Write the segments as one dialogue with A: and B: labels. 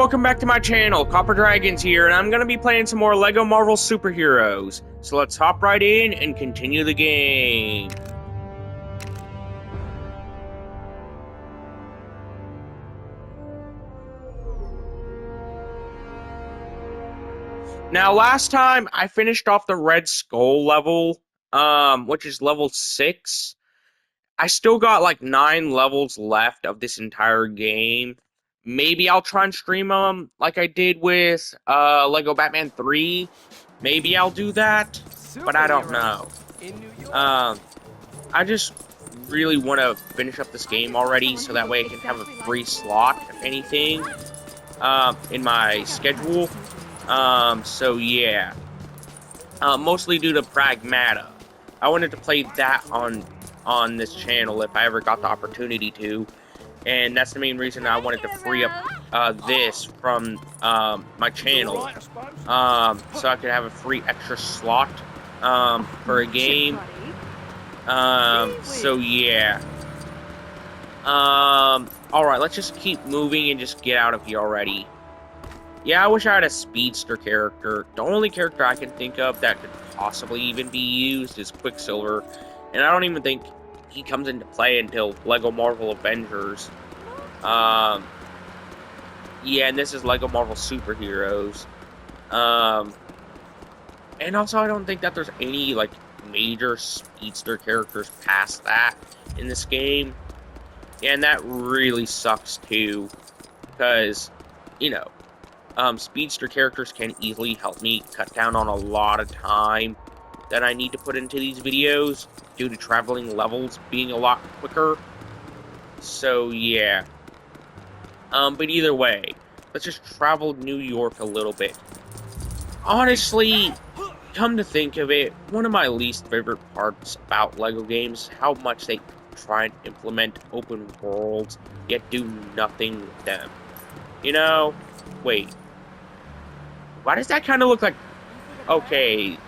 A: welcome back to my channel. Copper Dragons here, and I'm going to be playing some more LEGO Marvel Superheroes. So let's hop right in and continue the game. Now, last time I finished off the Red Skull level, which is level 6. I still got like 9 levels left of this entire game. Maybe I'll try and stream them like I did with Lego Batman 3. Maybe I'll do that, but I don't know. I just really want to finish up this game already, so that way I can have a free slot, if anything, in my schedule. So yeah. Mostly due to Pragmata. I wanted to play that on this channel if I ever got the opportunity to. And that's the main reason I wanted to free up this from my channel, so I could have a free extra slot for a game. So yeah. Alright, let's just keep moving and just get out of here already. Yeah, I wish I had a speedster character. The only character I can think of that could possibly even be used is Quicksilver, and I don't even think he comes into play until LEGO Marvel Avengers. Yeah, and this is LEGO Marvel Superheroes. And also I don't think that there's any, like, major speedster characters past that in this game. And that really sucks, too. Because, you know, speedster characters can easily help me cut down on a lot of time that I need to put into these videos due to traveling levels being a lot quicker. So yeah. But either way, let's just travel New York a little bit. Honestly, come to think of it, one of my least favorite parts about LEGO games, how much they try and implement open worlds, yet do nothing with them. You know? Wait. Why does that kind of look like... Okay,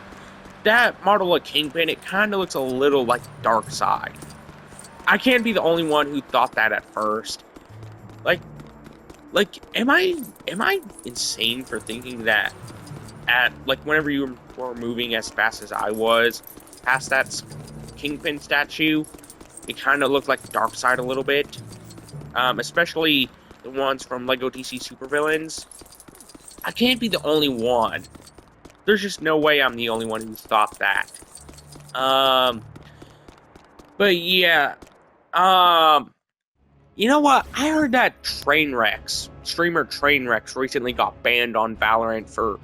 A: that model of Kingpin, it kind of looks a little like Darkseid. I can't be the only one who thought that at first. Like, am I insane for thinking that whenever you were moving as fast as I was past that Kingpin statue, it kind of looked like Darkseid a little bit, especially the ones from LEGO DC Supervillains. I can't be the only one. There's just no way I'm the only one who thought that. But yeah. You know what? I heard that streamer Trainwrecks recently got banned on Valorant for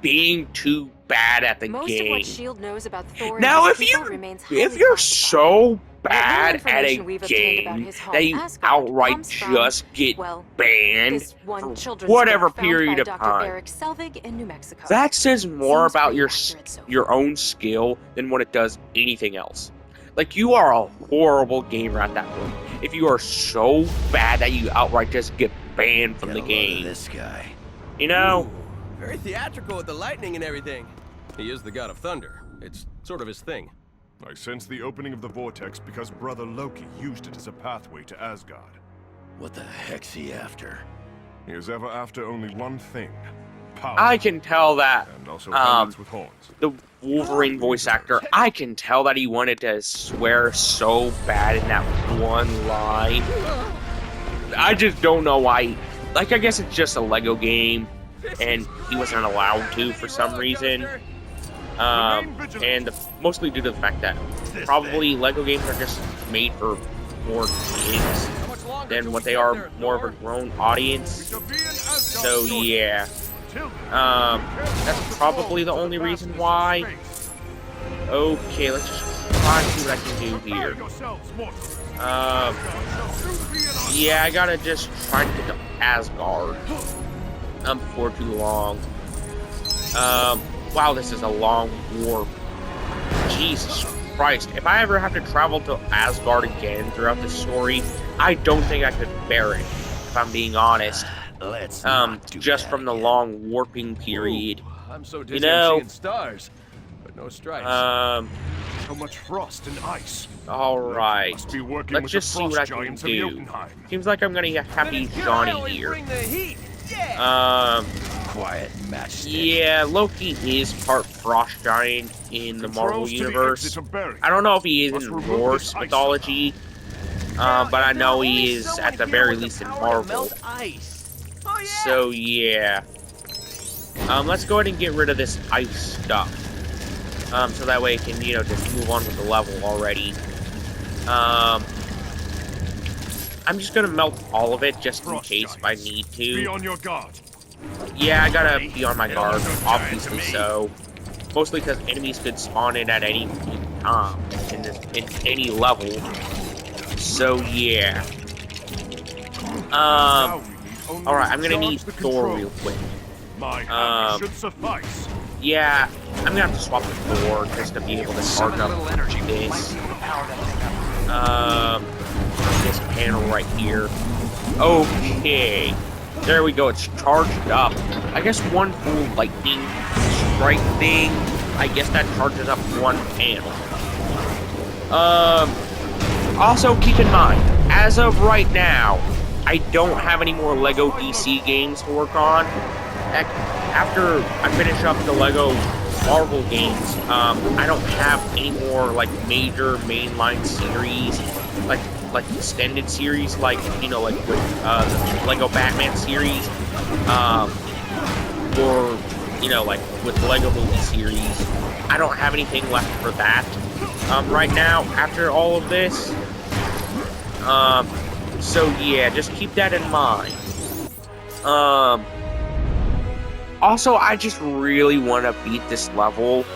A: being too bad at the
B: Most
A: game.
B: of what S.H.I.E.L.D. knows about Thor
A: Now,
B: and
A: if you're so bad at a game that you outright just get banned for whatever period of time, that says more about your own skill than what it does anything else. Like, you are a horrible gamer at that point if you are so bad that you outright just get banned from the game.
C: This guy,
A: you know?
D: Ooh, very theatrical with the lightning and everything. He is the god of thunder. It's sort of his thing.
E: I sense the opening of the vortex because Brother Loki used it as a pathway to Asgard.
C: what the heck's he after?
E: He is ever after only one thing: power.
A: I can tell that
E: And also helmets with horns.
A: the Wolverine voice actor, I can tell that he wanted to swear so bad in that one line. I just don't know why. Like, I guess it's just a LEGO game, and he wasn't allowed to for some reason. And mostly due to the fact that probably LEGO games are just made for more kids than what they are more of a grown audience. So yeah. That's probably the only reason why. Okay, let's just try and see what I can do here. Yeah, I gotta just try and get to Asgard before too long. Wow, this is a long warp. Jesus Christ, if I ever have to travel to Asgard again throughout the story, I don't think I could bear it, if I'm being honest.
C: Let's
A: just from the long warping period.
D: Ooh, I'm so dizzy
A: You know,
D: I'm seeing stars, but no stripes.
E: So much frost and ice.
A: Alright.
E: Must be working
A: Let's
E: with
A: just
E: the
A: see
E: frost
A: what I can
E: giants of
A: do.
E: Jotunheim.
A: Seems like I'm gonna have to use Johnny here.
D: Bring the heat.
C: Quiet matchstick.
A: Yeah, Loki is part frost giant in the Marvel
E: Controls to the
A: universe.
E: exit are buried.
A: I don't know if he is
E: Must
A: in
E: remove
A: Norse
E: this ice
A: mythology, but I know he is at the very least in Marvel. So yeah. Let's go ahead and get rid of this ice stuff. So that way I can, just move on with the level already. I'm just gonna melt all of it just in
E: Frost
A: case if I need
E: Be
A: to.
E: on your guard.
A: Yeah, I gotta be on my guard, obviously so. Mostly because enemies could spawn in at any time in any level. So yeah.
E: Now we need only
A: Alright, I'm gonna
E: charge
A: need
E: the
A: Thor
E: controls.
A: real quick.
E: My hammer should suffice.
A: Yeah, I'm gonna have to swap the Thor just to be able to charge up this. This panel right here. Okay. There we go, it's charged up. I guess one full lightning strike thing, I guess that charges up one panel. Also keep in mind, as of right now, I don't have any more LEGO DC games to work on. Heck, after I finish up the LEGO Marvel games, I don't have any more, like, major mainline series, like extended series, like with the Lego Batman series, or like with the Lego movie series. I don't have anything left for that right now after all of this. So yeah, just keep that in mind. Also, I just really want to beat this level,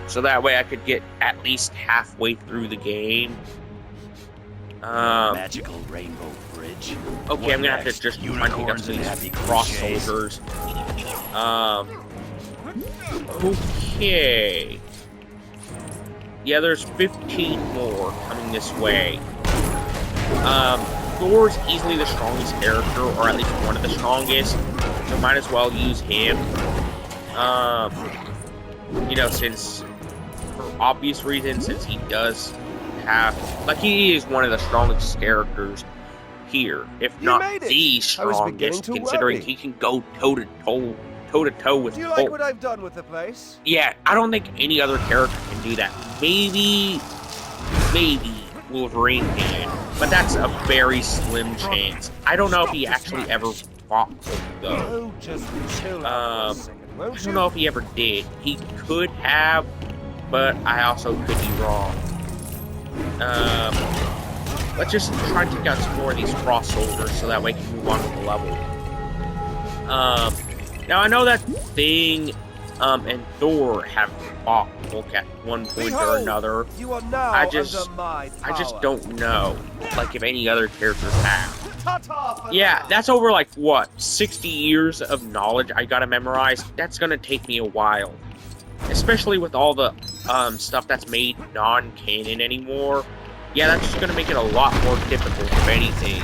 A: so that way I could get at least halfway through the game.
C: Magical rainbow bridge.
A: Okay, I'm gonna have to just try and pick up some of these cross soldiers. Okay. Yeah, there's 15 more coming this way. Thor's easily the strongest character, or at least one of the strongest, so might as well use him. Since, for obvious reasons, since he does have, he is one of the strongest characters here, if not the strongest, considering he can go toe-to-toe with
B: Do you
A: Hulk.
B: like what I've done with the place?
A: Yeah, I don't think any other character can do that. Maybe Wolverine can, but that's a very slim chance. I don't know if he actually ever fought Hulk, though.
B: Oh, just chill out for a second,
A: I
B: won't
A: don't
B: you?
A: know if he ever did. He could have, but I also could be wrong. Let's just try and take out some more of these cross soldiers so that way we can move on with the level. Now I know that Thing and Thor have fought Hulk at one point or
B: Behold,
A: another.
B: You are now
A: I just
B: under my power.
A: don't know, if any other characters have.
B: Ta-ta for
A: Yeah,
B: now.
A: that's over 60 years of knowledge I gotta memorize. That's gonna take me a while. Especially with all the stuff that's made non-canon anymore. Yeah, that's just gonna make it a lot more difficult, if anything.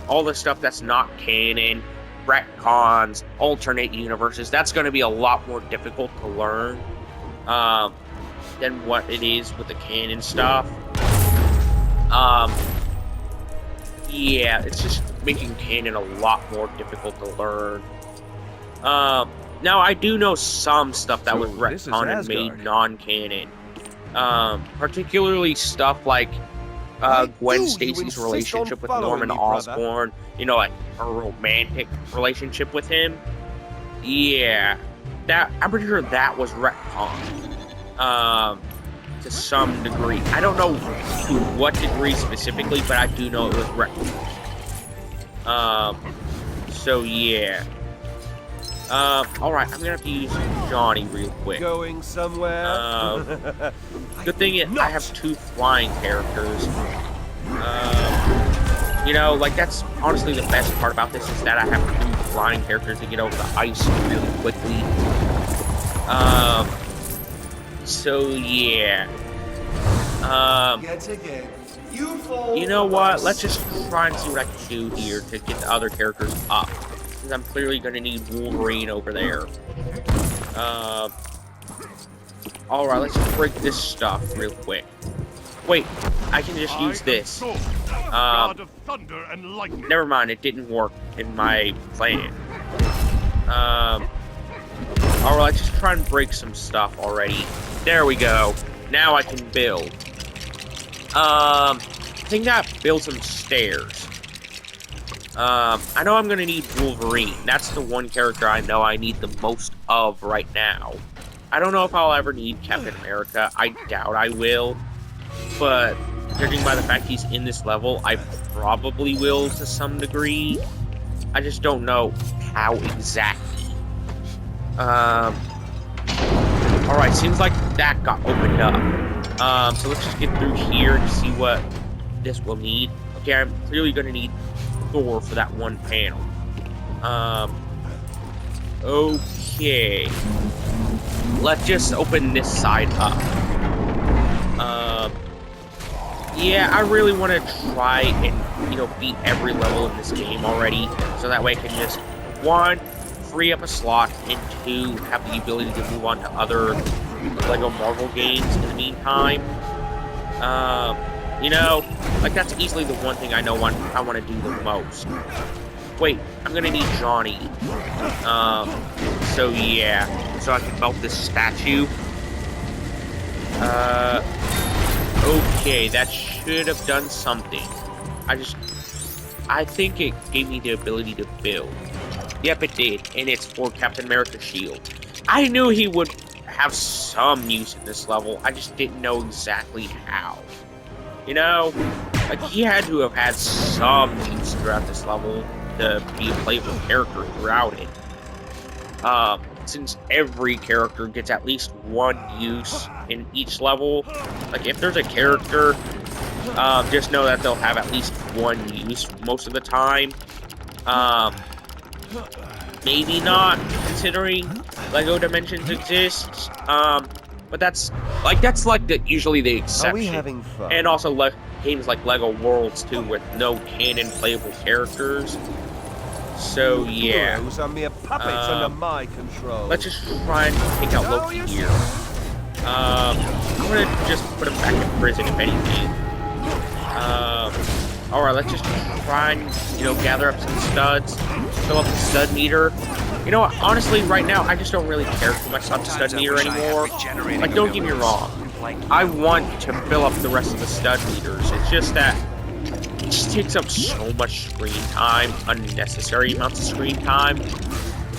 A: All the stuff that's not canon, retcons, alternate universes, that's gonna be a lot more difficult to learn than what it is with the canon stuff. Yeah, it's just making canon a lot more difficult to learn. Now, I do know some stuff that was
B: this is
A: retconned and made
B: Asgard.
A: non-canon. Particularly stuff like
B: Why
A: Gwen
B: do you
A: Stacy's
B: insist on
A: relationship with
B: following
A: Norman
B: me, brother?
A: Osborn. Her romantic relationship with him. Yeah. I'm pretty sure that was retconned. To some degree. I don't know to what degree specifically, but I do know it was retconned. So yeah. Alright, I'm gonna have to use Johnny real quick.
B: Going somewhere?
A: Good thing I have 2 flying characters. That's honestly the best part about this is that I have 2 flying characters to get over the ice really quickly. So yeah. You know what? Let's just try and see what I can do here to get the other characters up. Since I'm clearly gonna need Wolverine over there. Alright, let's just break this stuff real quick. Wait, I can just use this.
E: God of thunder and lightning.
A: Never mind, it didn't work in my plan. Alright, let's just try and break some stuff already. There we go. Now I can build. I think that builds some stairs. I know I'm gonna need Wolverine. That's the one character I know I need the most of right now. I don't know if I'll ever need Captain America. I doubt I will. But judging by the fact he's in this level, I probably will to some degree. I just don't know how exactly. Alright, seems like that got opened up. So let's just get through here to see what this will need. Okay, I'm clearly gonna need Thor for that one panel. Okay. Let's just open this side up. Yeah, I really want to try and, beat every level in this game already. So that way I can just, 1, free up a slot, and 2, have the ability to move on to other LEGO Marvel games in the meantime. That's easily the one thing I know I want to do the most. Wait, I'm gonna need Johnny. So yeah, so I can melt this statue. Okay, that should have done something. I think it gave me the ability to build. Yep, it did, and it's for Captain America's shield. I knew he would have some use in this level, I just didn't know exactly how. He had to have had some use throughout this level to be a playable character throughout it. Since every character gets at least one use in each level, if there's a character, just know that they'll have at least one use most of the time. Maybe not, considering LEGO Dimensions exists. But that's usually the exception.
B: Are we having fun?
A: And also games like LEGO Worlds too, with no canon playable characters. So yeah.
B: Those are mere puppets under my control.
A: Let's just try and take out Loki here. I'm gonna just put him back in prison if anything. Alright, let's just try and, gather up some studs, fill up the stud meter. You know what, honestly, right now, I just don't really care too much about the stud meter anymore. Don't get me wrong. I want to fill up the rest of the stud meters. It's just that it just takes up so much screen time, unnecessary amounts of screen time,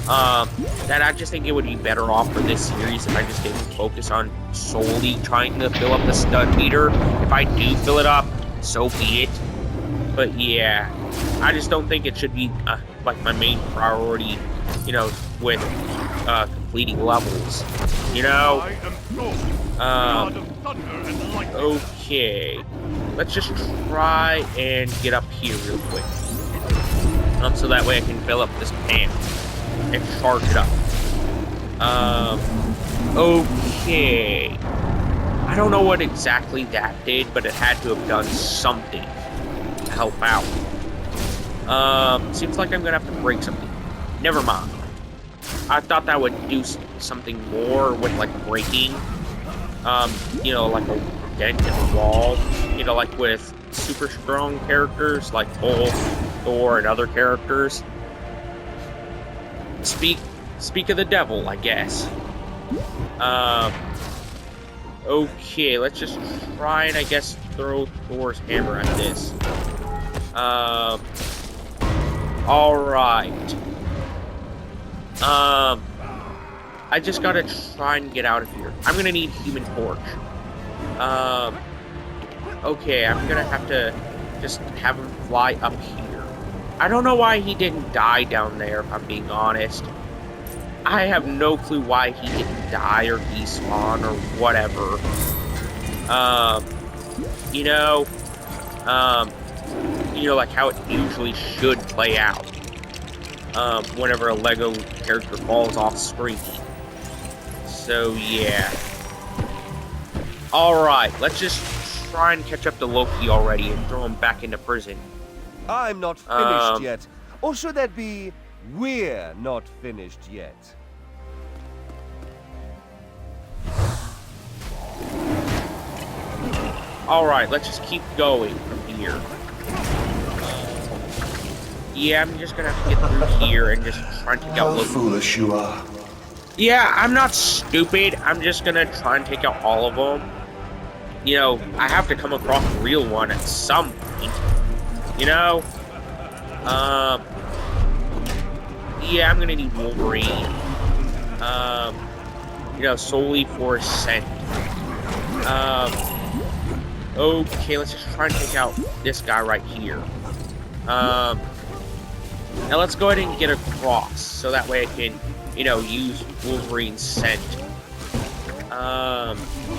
A: that I just think it would be better off for this series if I just didn't focus on solely trying to fill up the stud meter. If I do fill it up, so be it. But yeah, I just don't think it should be my main priority, with completing levels.
E: I am Thor, God of thunder and lightning.
A: Okay, let's just try and get up here real quick, so that way I can fill up this pan and charge it up. Okay, I don't know what exactly that did, but it had to have done something to help out. Seems like I'm gonna have to break something. Never mind. I thought that would do something more with breaking, like a dent in the wall, with super strong characters like Hulk, Thor, and other characters. Speak of the devil, I guess. Okay, let's just try and, I guess, throw Thor's hammer at this. Alright. I just gotta try and get out of here. I'm gonna need Human Torch. Okay, I'm gonna have to just have him fly up here. I don't know why he didn't die down there, if I'm being honest. I have no clue why he didn't die or despawn or whatever. Like how it usually should play out. Whenever a LEGO character falls off screen. So yeah. Alright, let's just try and catch up to Loki already and throw him back into prison.
B: I'm not finished yet. Or should that be, we're not finished yet?
A: Alright, let's just keep going from here. Yeah, I'm just gonna have to get through here and just try and take out
F: How
A: Loki.
F: foolish you are.
A: Yeah, I'm not stupid. I'm just gonna try and take out all of them. You know, I have to come across a real one at some point. You know? Yeah, I'm gonna need Wolverine. You know, solely for scent. Okay, let's just try and take out this guy right here. Now let's go ahead and get across, so that way I can, you know, use Wolverine's scent.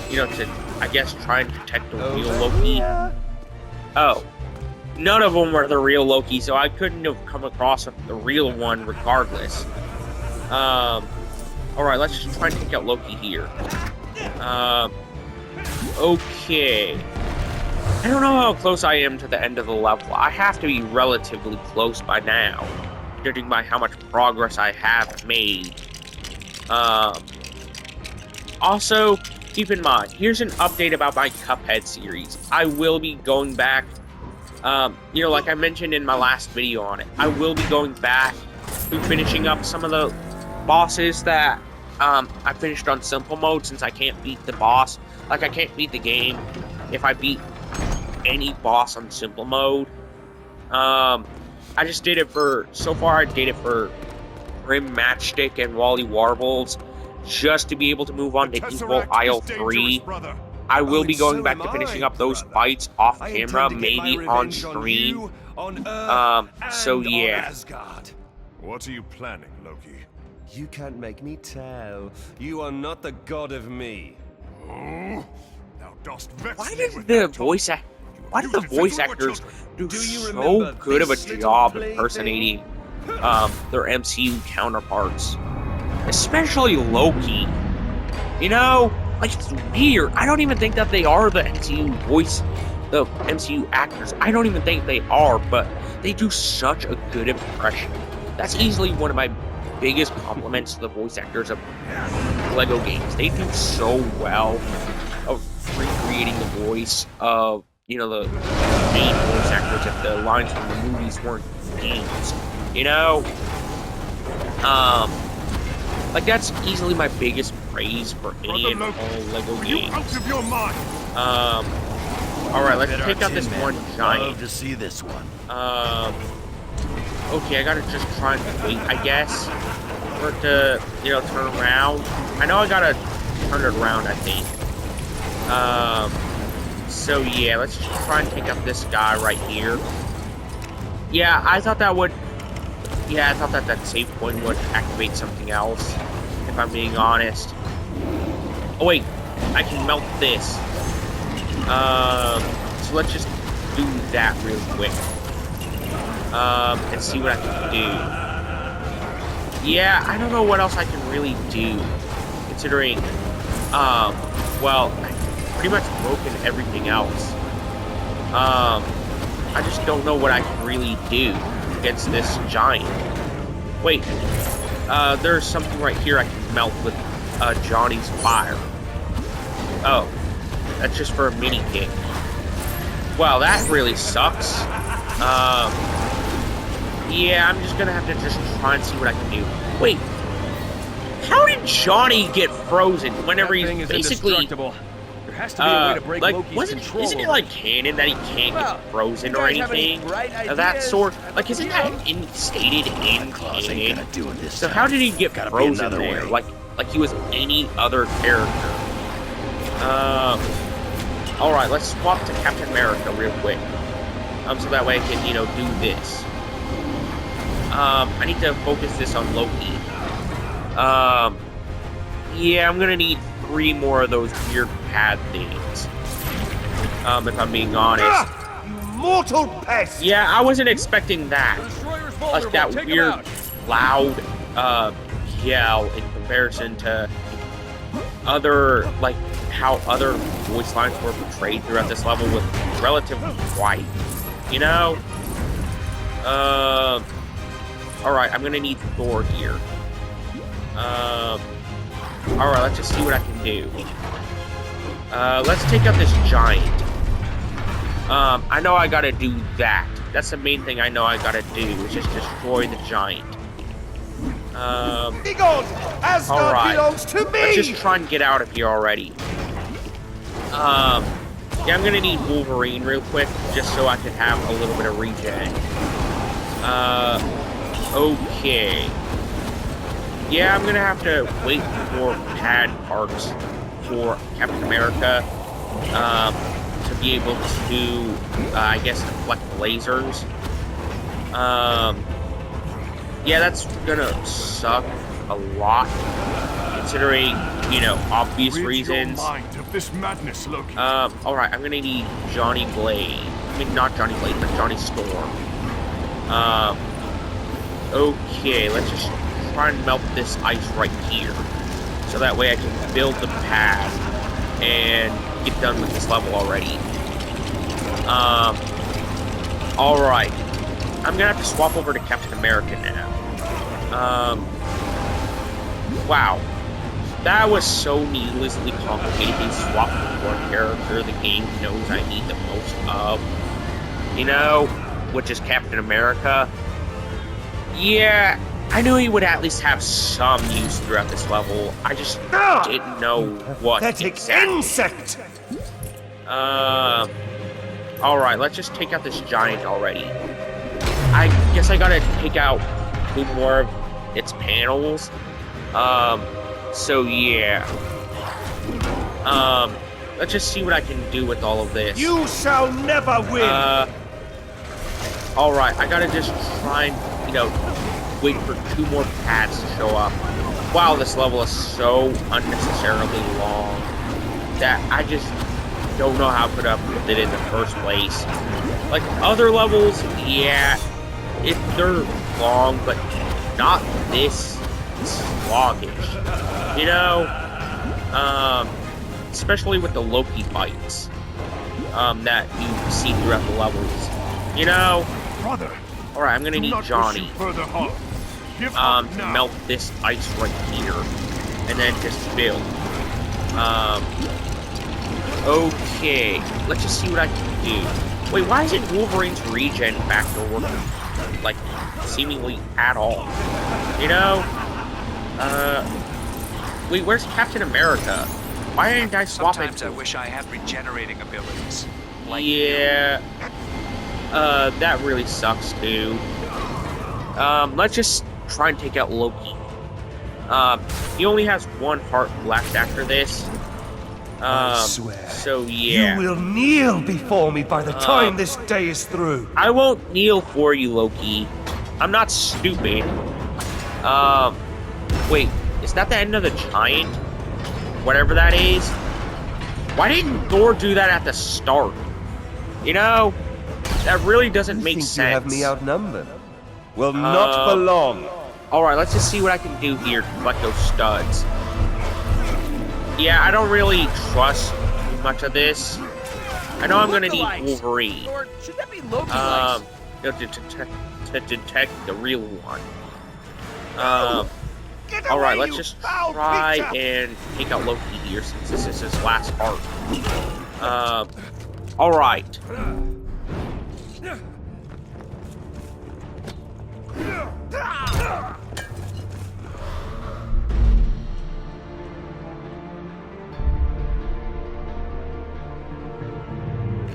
A: You know, to, I guess, try and protect the real Loki. Oh. None of them were the real Loki, so I couldn't have come across the real one regardless. Alright, let's just try and take out Loki here. Okay. I don't know how close I am to the end of the level. I have to be relatively close by now, judging by how much progress I have made. Also, keep in mind, here's an update about my Cuphead series. I will be going back, you know, like I mentioned in my last video on it, I will be going back to finishing up some of the bosses that I finished on simple mode, since I can't beat the boss. Like, I can't beat the game if I beat any boss on simple mode. I just did it for, so far I did it for Grim Matchstick and Wally Warbles, just to be able to move on to Evil Isle 3. I will be going back to finishing up those fights off camera, maybe on stream. So yeah.
E: What are you planning, Loki?
B: You can't make me tell. You are not the god of me.
E: Oh, thou dost vex
A: Why
E: me
A: does
E: with
A: the
E: that talk.
A: voice act? Why do the voice actors do so good of a job impersonating their MCU counterparts? Especially Loki. You know, like, it's weird. I don't even think that they are the MCU actors. I don't even think they are, but they do such a good impression. That's easily one of my biggest compliments to the voice actors of LEGO games. They do so well of recreating the voice of, you know, the main voice actors if the lines from the movies weren't games. You know? Like, that's easily my biggest praise for any and all LEGO games.
E: Out of your mind.
A: Alright, let's take out this one giant.
C: Love to see this one.
A: Okay, I gotta just try and wait, I guess, for it to, you know, turn around. I know I gotta turn it around, I think. So yeah, let's just try and take out this guy right here. Yeah, I thought that would, yeah, I thought that that save point would activate something else, if I'm being honest. Oh wait, I can melt this. So let's just do that real quick. And see what I can do. Yeah, I don't know what else I can really do, considering, well, I've pretty much broken everything else. I just don't know what I can really do against this giant. Wait, there's something right here I can melt with, Johnny's fire. Oh, that's just for a mini kick. Well, that really sucks. Yeah, I'm just gonna have to just try and see what I can do. Wait, how did Johnny get frozen whenever he's basically,
D: There has to be a way to break
A: like,
D: Loki's control.
A: isn't it like canon that he can't get frozen or anything of that sort? Like, isn't that stated in
C: Claus ain't
A: canon?
C: gonna do it this
A: So
C: time.
A: how did he get
C: Gotta be
A: frozen
C: another
A: there?
C: way.
A: Like he was any other character. Alright, let's swap to Captain America real quick. So that way I can, you know, do this. I need to focus this on Loki. Yeah, I'm gonna need 3 more of those weird pad things. If I'm being honest.
B: You mortal pest!
A: Yeah, I wasn't expecting that. Like that weird, loud, yell in comparison to other, like, how other voice lines were portrayed throughout this level with relatively quiet. You know? Alright, I'm gonna need Thor here. Alright, let's just see what I can do. Let's take out this giant. I know I gotta do that That's the main thing I know I gotta do, is just destroy the giant.
B: Begone! Asgard
A: Alright.
B: belongs to me!
A: Let's just try and get out of here already. Yeah, I'm gonna need Wolverine real quick, just so I can have a little bit of regen. Okay. Yeah, I'm gonna have to wait for pad parts for Captain America, to be able to, I guess, deflect lasers. Yeah, that's gonna suck a lot, considering, you know, obvious
E: Rid
A: reasons.
E: your mind of this madness, Loki.
A: Alright, I'm gonna need Johnny Blade. I mean, not Johnny Blade, but Johnny Storm. Okay, let's just try and melt this ice right here. So that way I can build the pad and get done with this level already. Alright. I'm gonna have to swap over to Captain America now. Wow. That was so needlessly complicated. They swapped one character the game knows I need the most of. You know, which is Captain America. Yeah, I knew he would at least have some use throughout this level. I just didn't know what exactly.
B: Insect!
A: Alright, let's just take out this giant already. I guess I gotta take out 2 more of its panels. So yeah. Let's just see what I can do with all of this.
B: You shall never win!
A: Alright, I gotta just try and, you know, wait for 2 more pads to show up. Wow, this level is so unnecessarily long that I just don't know how I could have put it in the first place. Like, other levels, yeah, they're long, but not this sluggish. You know? Especially with the Loki fights that you see throughout the levels. You know?
E: Brother,
A: Alright, I'm gonna
E: do
A: need
E: not
A: Johnny
E: pursue further harm. Give up
A: to
E: now.
A: melt this ice right here. And then just build. Okay. Let's just see what I can do. Wait, why isn't Wolverine's regen factor working, like, seemingly at all? You know? Wait, where's Captain America? Why didn't I swap it?
F: Sometimes I wish I had regenerating abilities.
A: Yeah. That really sucks too. Let's just try and take out Loki. He only has 1 heart left after this.
B: I swear,
A: so yeah.
B: you will kneel before me by the time this day is through.
A: I won't kneel for you, Loki. I'm not stupid. Wait, is that the end of the giant? Whatever that is? Why didn't Thor do that at the start? You know? That really doesn't make sense.
B: You have me outnumbered. Well, not for long.
A: Alright, let's just see what I can do here to collect those studs. Yeah, I don't really trust much of this. I know I'm gonna need Wolverine.
D: Or should that be Loki likes?
A: To detect the real one. Alright, let's just try and take out Loki here since this is his last part. Alright.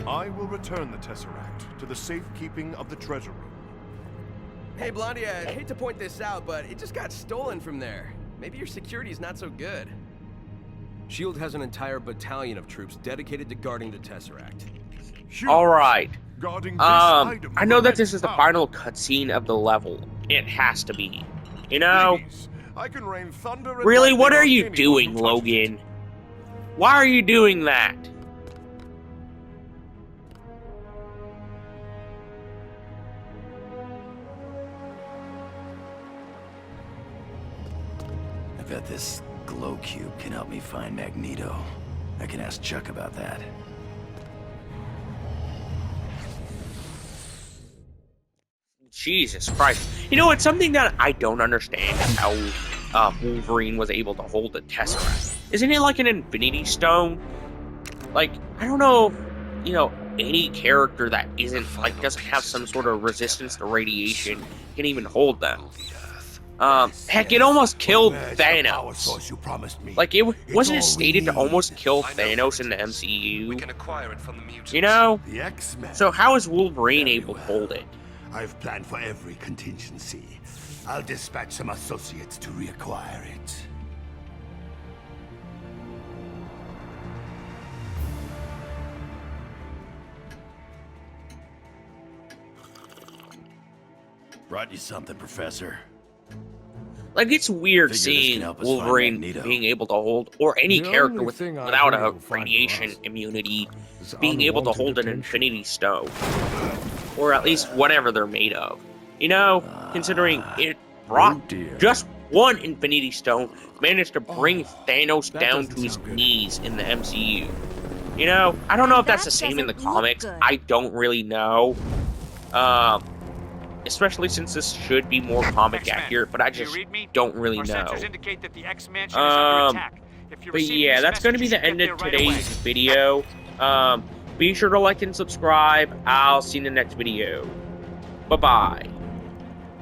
E: I will return the Tesseract to the safekeeping of the treasure room.
D: Hey, Blondie, I hate to point this out, but it just got stolen from there. Maybe your security's not so good. S.H.I.E.L.D. has an entire battalion of troops dedicated to guarding the Tesseract.
A: Alright.
E: Guarding this item
A: I know
E: of
A: that this is the
E: power.
A: final cutscene of the level. It has to be. You know?
E: Please, I can rain thunder and
A: Really, what
E: lightning
A: are
E: on
A: you
E: anyone
A: doing,
E: who touches it.
A: Logan? Why are you doing that?
C: I bet this glow cube can help me find Magneto. I can ask Chuck about that.
A: Jesus Christ. You know, it's something that I don't understand how Wolverine was able to hold the Tesseract. Isn't it like an Infinity Stone? Like, I don't know you know, any character that isn't, like, doesn't have some sort of resistance to radiation can even hold them. Heck, it almost killed Thanos. Like, wasn't it stated to almost kill Thanos in the MCU?
F: We can acquire it from the mutants.
A: You know?
G: The X-Men.
A: So how is Wolverine
G: Very
A: able to
G: well.
A: hold it?
G: I've planned for every contingency. I'll dispatch some associates to reacquire it.
C: Brought you something, Professor.
A: Like, it's weird
C: Figure this
A: seeing
C: can help us find
A: Wolverine
C: Magneto.
A: being able to hold, or any
H: The
A: character
H: only
A: with,
H: thing I
A: without
H: really
A: a
H: will find for
A: radiation
H: us
A: immunity
H: is
A: being able to hold an
H: unwanted attention.
A: Infinity Stone. Or at least whatever they're made of. You know, considering it brought
H: dear.
A: just one Infinity Stone, managed to bring Thanos
H: that
A: down
H: doesn't
A: to his
H: sound good.
A: knees in the MCU. You know, I don't know if that's the
I: That
A: same in the
I: doesn't look
A: comics.
I: good.
A: I don't really know. Especially since this should be more comic
F: X-Men,
A: accurate, but I
F: do you
A: just
F: read me?
A: don't really
F: Our
A: know.
F: sensors indicate that the X-Mansion is under attack. If you're
A: But
F: receiving
A: yeah,
F: this
A: that's going to be
F: message,
A: the
F: you
A: end
F: should
A: of
F: get there right
A: today's
F: away.
A: video. Be sure to like and subscribe. I'll see you in the next video. Bye-bye.